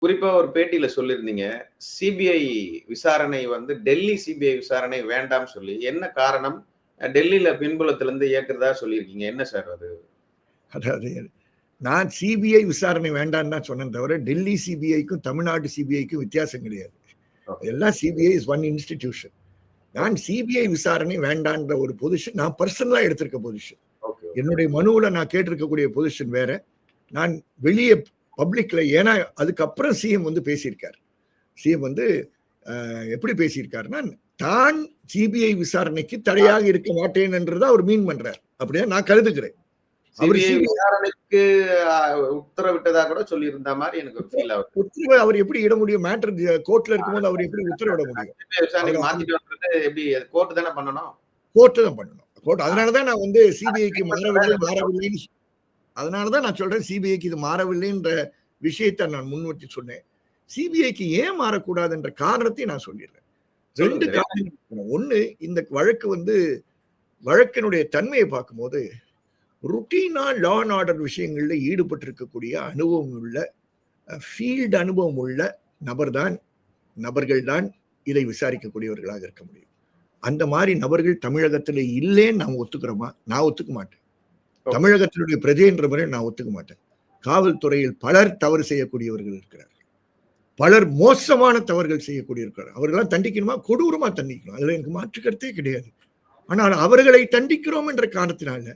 குறிப்பா ஒரு பேட்டியில சொல்லியிருந்தீங்க. சிபிஐ விசாரணை வந்து டெல்லி சிபிஐ விசாரணை வேண்டாம்னு சொல்லி. என்ன காரணம்? டெல்லியில பின்புலத்திலிருந்து இயக்குறதா சொல்லியிருக்கீங்க. என்ன சார் அது? அதாவது நான் சிபிஐ விசாரணை வேண்டாம்னு தான் சொன்னேன் தவிர, டெல்லி சிபிஐக்கும் தமிழ்நாடு சிபிஐக்கும் வித்தியாசம் கிடையாது. ஓகே. எல்லாம் சிபிஐ இஸ் ஒன் இன்ஸ்டிடியூஷன். நான் சிபிஐ விசாரணை வேண்டான்ற ஒரு பொசிஷன் நான் பர்சனலா எடுத்திருக்க பொசிஷன். ஓகே. என்னுடைய மனுவுல நான் கேட்டிருக்கக்கூடிய பொசிஷன் வேற. நான் வெளியே பப்ளிக்ல, ஏன்னா அதுக்கப்புறம் சிஎம் வந்து பேசியிருக்காரு. சிஎம் வந்து எப்படி பேசியிருக்காருன்னா, தான் சிபிஐ விசாரணைக்கு தடையாக இருக்க மாட்டேன் என்றுதான் அவர் மீன் பண்றார். அப்படியே நான் கருதுகிறேன். சிபிஐ விசாரணைக்கு உத்தரவிட்டதா கூட சொல்லி இருந்த மாதிரி எனக்கு ஒரு ஃபீல் ஆகுது. உத்தரவு அவர் எப்படி இட முடியும்? மேட்டர் கோர்ட்ல இருக்கும்போது அவர் எப்படி உத்தரவிட முடியும்? சிபிஐ விசாரணைக்கு மாத்திட்டு வந்தது எப்படி? கோர்ட் தானே பண்ணணும். கோர்ட் தான் பண்ணணும். கோர்ட். அதனாலதான் நான் வந்து சிபிஐக்கு மாறவில்லைன்னு, அதனாலதான் நான் சொல்றேன் சிபிஐக்கு இது மாறவில்லைன்ற விஷயத்தை நான் முன்வர்த்தி சொன்னேன். சிபிஐக்கு ஏன் மாறக்கூடாது என்ற காரணத்தை நான் சொல்லிடுறேன். 2 காரணம். ஒண்ணு, இந்த வழக்கு வந்து வழக்கினுடைய தன்மையை பார்க்கும்போது ருட்டீனா லா அண்ட் ஆர்டர் விஷயங்கள்ல ஈடுபட்டிருக்கக்கூடிய அனுபவம் உள்ள, ஃபீல்டு அனுபவம் உள்ள நபர்கள் தான் இதை விசாரிக்கக்கூடியவர்களாக இருக்க முடியும். அந்த மாதிரி நபர்கள் தமிழகத்தில் இல்லைன்னு நாம் ஒத்துக்கிறோமா? நான் ஒத்துக்க மாட்டேன். தமிழகத்தினுடைய பிரஜை என்ற முறை நான் ஒத்துக்க மாட்டேன். காவல்துறையில் பலர் தவறு செய்யக்கூடியவர்கள் இருக்கிறார்கள். பலர் மோசமான தவறுகள் செய்யக்கூடியிருக்கிறார். அவர்களெல்லாம் தண்டிக்கணுமா? கொடூரமா தண்டிக்கணும். அதுல எனக்கு மாற்று கருத்தே கிடையாது. ஆனால் அவர்களை தண்டிக்கிறோம் என்ற காரணத்தினால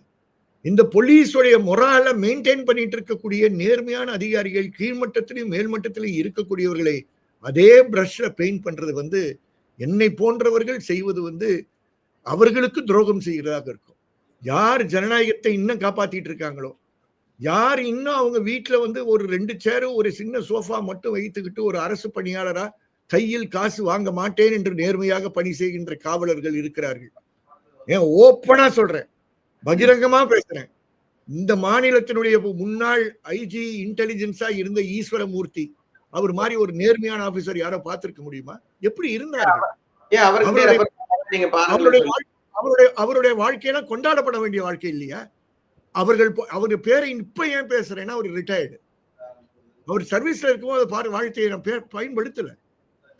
இந்த போலீஸுடைய மொரால மெயின்டைன் பண்ணிட்டு இருக்கக்கூடிய நேர்மையான அதிகாரிகள் கீழ்மட்டத்திலையும் மேல்மட்டத்திலையும் இருக்கக்கூடியவர்களை அதே பிரஷ்ல பெயிண்ட் பண்றது வந்து என்னை போன்றவர்கள் செய்வது வந்து அவர்களுக்கு துரோகம் செய்கிறதாக இருக்கும். யார் ஜனநாயகத்தை இன்னும் காப்பாத்திட்டு இருக்காங்களோ, யார் இன்னும் அவங்க வீட்டுல வந்து ஒரு 2 சேரும் ஒரு சின்ன சோஃபா மட்டும் வைத்துக்கிட்டு ஒரு அரசு பணியாளரா கையில் காசு வாங்க மாட்டேன் என்று நேர்மையாக பணி செய்கின்ற காவலர்கள் இருக்கிறார்கள். ஏன் ஓப்பனா சொல்றேன், பகிரங்கமா பேசுறேன். இந்த மாநிலத்தினுடைய முன்னாள் ஐஜி இன்டெலிஜென்ஸா இருந்த ஈஸ்வரமூர்த்தி அவர் மாதிரி ஒரு நேர்மையான ஆபீசர் யாரோ பார்த்திருக்க முடியுமா? எப்படி இருந்தார்கள்? அவருடைய வாழ்க்கையெல்லாம் கொண்டாடப்பட வேண்டிய வாழ்க்கை இல்லையா? அவருடைய பேரை இப்ப ஏன் பேசுறேன்னா, அவர் ரிட்டையர்டு. அவர் சர்வீஸ்ல இருக்கும்போது வாழ்க்கையை நான் பயன்படுத்தல.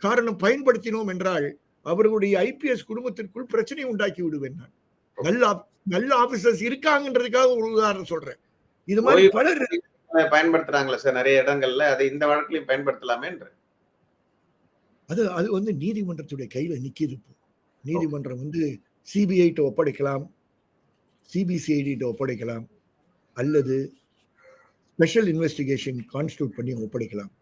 காரணம், பயன்படுத்தினோம் என்றால் அவர்களுடைய ஐபிஎஸ் குடும்பத்திற்குள் பிரச்சனை உண்டாக்கி விடுவேன். நான் நல்ல ஆபீசர்ஸ் இருக்காங்கன்றதுக்காக ஒரு உதாரணம் சொல்றேன். இது மாதிரி பலர் பயன்படுத்துறாங்களா சார் நிறைய இடங்கள்ல? அதை இந்த வழக்கிலையும் பயன்படுத்தலாமே. அது வந்து நீதிமன்றத்துடைய கையில நிக்கிது. நீதிமன்றம் வந்து சிபிஐ ஒப்படைக்கலாம், சிபிசிஐடி ஒப்படைக்கலாம், அல்லது ஸ்பெஷல் இன்வெஸ்டிகேஷன் கான்ஸ்டிடியூட் பண்ணி ஒப்படைக்கலாம்.